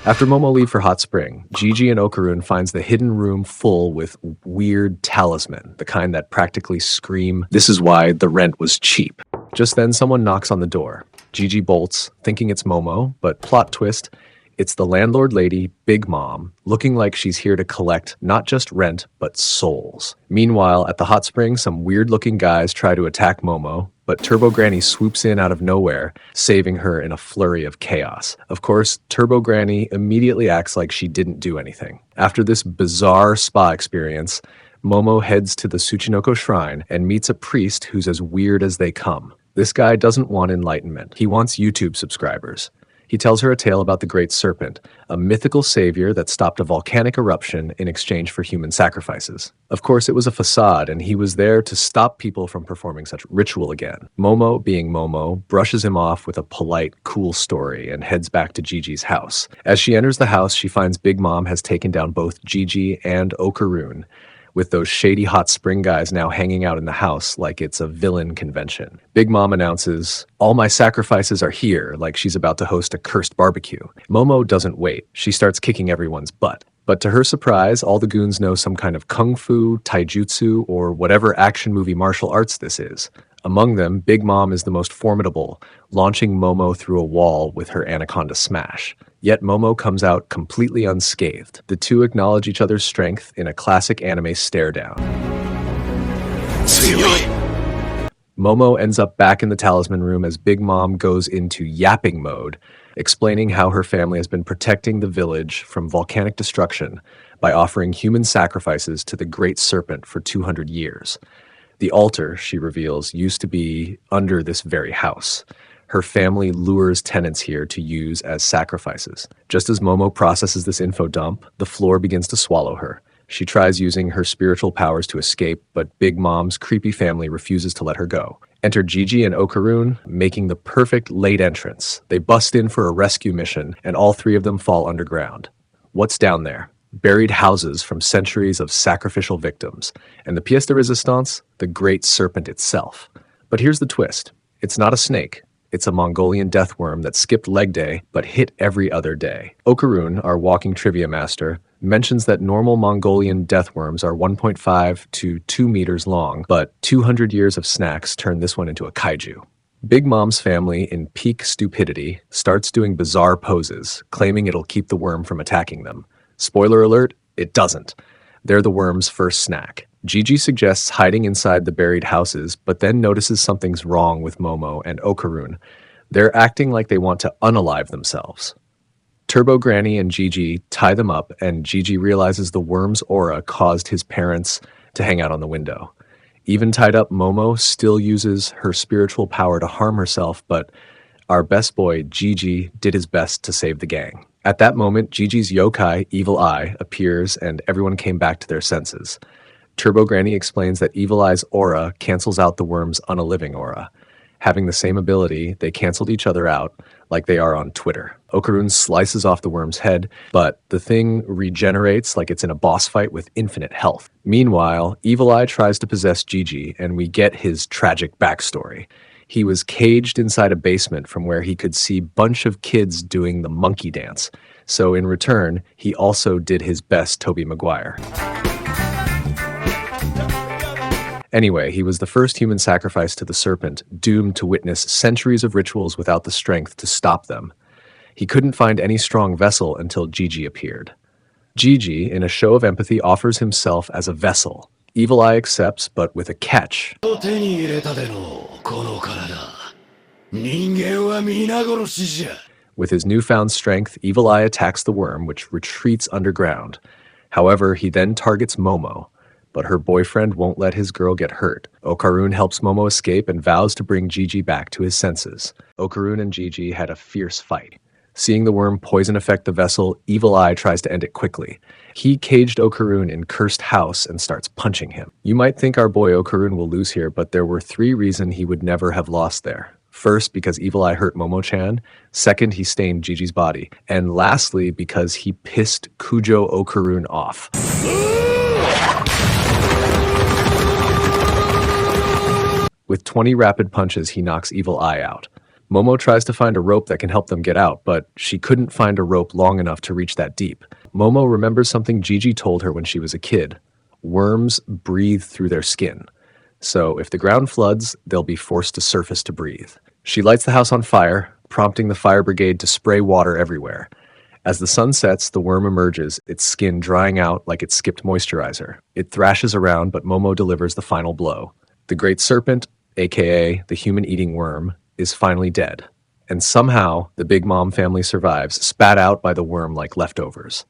After Momo leave for hot spring, Gigi and Okarun finds the hidden room full with weird talisman, the kind that practically scream, "This is why the rent was cheap." Just then someone knocks on the door. Gigi bolts, thinking it's Momo, but plot twist, it's the landlord lady, Big Mom, looking like she's here to collect not just rent, but souls. Meanwhile, at the hot spring, some weird-looking guys try to attack Momo, but Turbo Granny swoops in out of nowhere, saving her in a flurry of chaos. Of course, Turbo Granny immediately acts like she didn't do anything. After this bizarre spa experience, Momo heads to the Tsuchinoko Shrine and meets a priest who's as weird as they come. This guy doesn't want enlightenment. He wants YouTube subscribers. He tells her a tale about the Great Serpent, a mythical savior that stopped a volcanic eruption in exchange for human sacrifices. Of course, it was a facade, and he was there to stop people from performing such ritual again. Momo, being Momo, brushes him off with a polite, cool story and heads back to Gigi's house. As she enters the house, she finds Big Mom has taken down both Gigi and Okarun, with those shady hot spring guys now hanging out in the house like it's a villain convention. Big Mom announces, "All my sacrifices are here," like she's about to host a cursed barbecue. Momo doesn't wait. She starts kicking everyone's butt. But to her surprise, all the goons know some kind of kung fu, taijutsu, or whatever action movie martial arts this is. Among them, Big Mom is the most formidable, launching Momo through a wall with her anaconda smash. Yet Momo comes out completely unscathed. The two acknowledge each other's strength in a classic anime stare-down. Momo ends up back in the talisman room as Big Mom goes into yapping mode, explaining how her family has been protecting the village from volcanic destruction by offering human sacrifices to the Great Serpent for 200 years. The altar, she reveals, used to be under this very house. Her family lures tenants here to use as sacrifices. Just as Momo processes this info dump, the floor begins to swallow her. She tries using her spiritual powers to escape, but Big Mom's creepy family refuses to let her go. Enter Gigi and Okarun, making the perfect late entrance. They bust in for a rescue mission, and all three of them fall underground. What's down there? Buried houses from centuries of sacrificial victims, and the pièce de résistance, the Great Serpent itself. But here's the twist. It's not a snake. It's a Mongolian death worm that skipped leg day, but hit every other day. Okarun, our walking trivia master, mentions that normal Mongolian death worms are 1.5 to 2 meters long, but 200 years of snacks turn this one into a kaiju. Big Mom's family, in peak stupidity, starts doing bizarre poses, claiming it'll keep the worm from attacking them. Spoiler alert, it doesn't. They're the worm's first snack. Gigi suggests hiding inside the buried houses, but then notices something's wrong with Momo and Okarun. They're acting like they want to unalive themselves. Turbo Granny and Gigi tie them up, and Gigi realizes the worm's aura caused his parents to hang out on the window. Even tied up, Momo still uses her spiritual power to harm herself, but our best boy, Gigi, did his best to save the gang. At that moment, Gigi's yokai, Evil Eye, appears and everyone came back to their senses. Turbo Granny explains that Evil Eye's aura cancels out the worm's unaliving aura. Having the same ability, they canceled each other out like they are on Twitter. Okarun slices off the worm's head, but the thing regenerates like it's in a boss fight with infinite health. Meanwhile, Evil Eye tries to possess Gigi, and we get his tragic backstory. He was caged inside a basement from where he could see a bunch of kids doing the monkey dance. So in return, he also did his best Tobey Maguire. Anyway, he was the first human sacrifice to the serpent, doomed to witness centuries of rituals without the strength to stop them. He couldn't find any strong vessel until Gigi appeared. Gigi, in a show of empathy, offers himself as a vessel. Evil Eye accepts, but with a catch. With his newfound strength, Evil Eye attacks the worm, which retreats underground. However, he then targets Momo, but her boyfriend won't let his girl get hurt. Okarun helps Momo escape and vows to bring Gigi back to his senses. Okarun and Gigi had a fierce fight. Seeing the worm poison affect the vessel, Evil Eye tries to end it quickly. He caged Okarun in Cursed House and starts punching him. You might think our boy Okarun will lose here, but there were 3 reasons he would never have lost there. First, because Evil Eye hurt Momo-chan. Second, he stained Gigi's body. And lastly, because he pissed Kujo Okarun off. With 20 rapid punches, he knocks Evil Eye out. Momo tries to find a rope that can help them get out, but she couldn't find a rope long enough to reach that deep. Momo remembers something Gigi told her when she was a kid. Worms breathe through their skin. So if the ground floods, they'll be forced to surface to breathe. She lights the house on fire, prompting the fire brigade to spray water everywhere. As the sun sets, the worm emerges, its skin drying out like it skipped moisturizer. It thrashes around, but Momo delivers the final blow. The great serpent, aka the human-eating worm, is finally dead. And somehow, the Big Mom family survives, spat out by the worm like leftovers.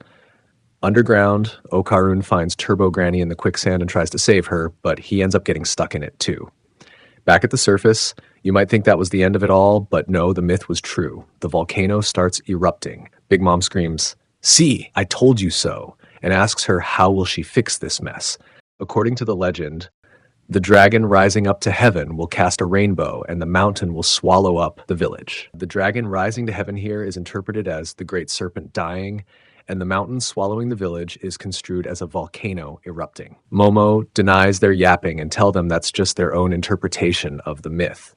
Underground, Okarun finds Turbo Granny in the quicksand and tries to save her, but he ends up getting stuck in it too. Back at the surface, you might think that was the end of it all, but no, the myth was true. The volcano starts erupting. Big Mom screams, "See, I told you so," and asks her how will she fix this mess. According to the legend, the dragon rising up to heaven will cast a rainbow and the mountain will swallow up the village. The dragon rising to heaven here is interpreted as the great serpent dying, and the mountain swallowing the village is construed as a volcano erupting. Momo denies their yapping and tell them that's just their own interpretation of the myth.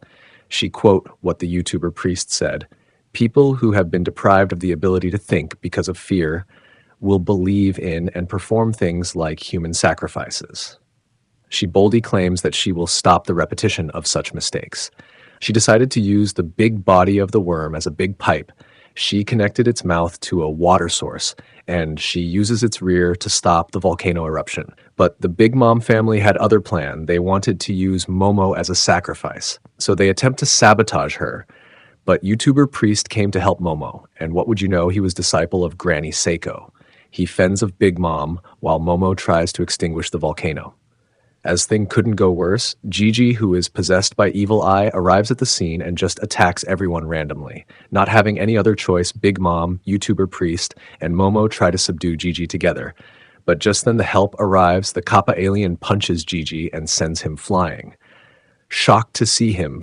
She quote what the YouTuber priest said, "People who have been deprived of the ability to think because of fear will believe in and perform things like human sacrifices." She boldly claims that she will stop the repetition of such mistakes. She decided to use the big body of the worm as a big pipe. She connected its mouth to a water source, and she uses its rear to stop the volcano eruption. But the Big Mom family had other plan. They wanted to use Momo as a sacrifice. So they attempt to sabotage her. But YouTuber Priest came to help Momo, and what would you know, he was disciple of Granny Seiko. He fends of Big Mom while Momo tries to extinguish the volcano. As things couldn't go worse, Gigi, who is possessed by Evil Eye, arrives at the scene and just attacks everyone randomly. Not having any other choice, Big Mom, YouTuber Priest, and Momo try to subdue Gigi together. But just then the help arrives, the Kappa alien punches Gigi and sends him flying. Shocked to see him,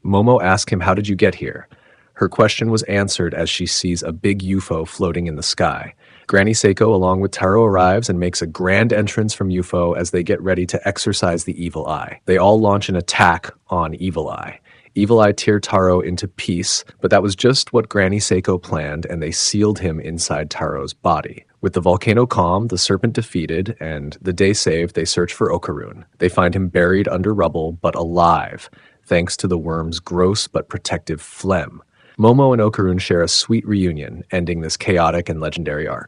Momo asks him, "How did you get here?" Her question was answered as she sees a big UFO floating in the sky. Granny Seiko along with Taro arrives and makes a grand entrance from UFO as they get ready to exorcise the Evil Eye. They all launch an attack on Evil Eye. Evil Eye tear Taro into piece, but that was just what Granny Seiko planned, and they sealed him inside Taro's body. With the volcano calm, the serpent defeated, and the day saved, they search for Okarun. They find him buried under rubble, but alive, thanks to the worm's gross but protective phlegm. Momo and Okarun share a sweet reunion, ending this chaotic and legendary arc.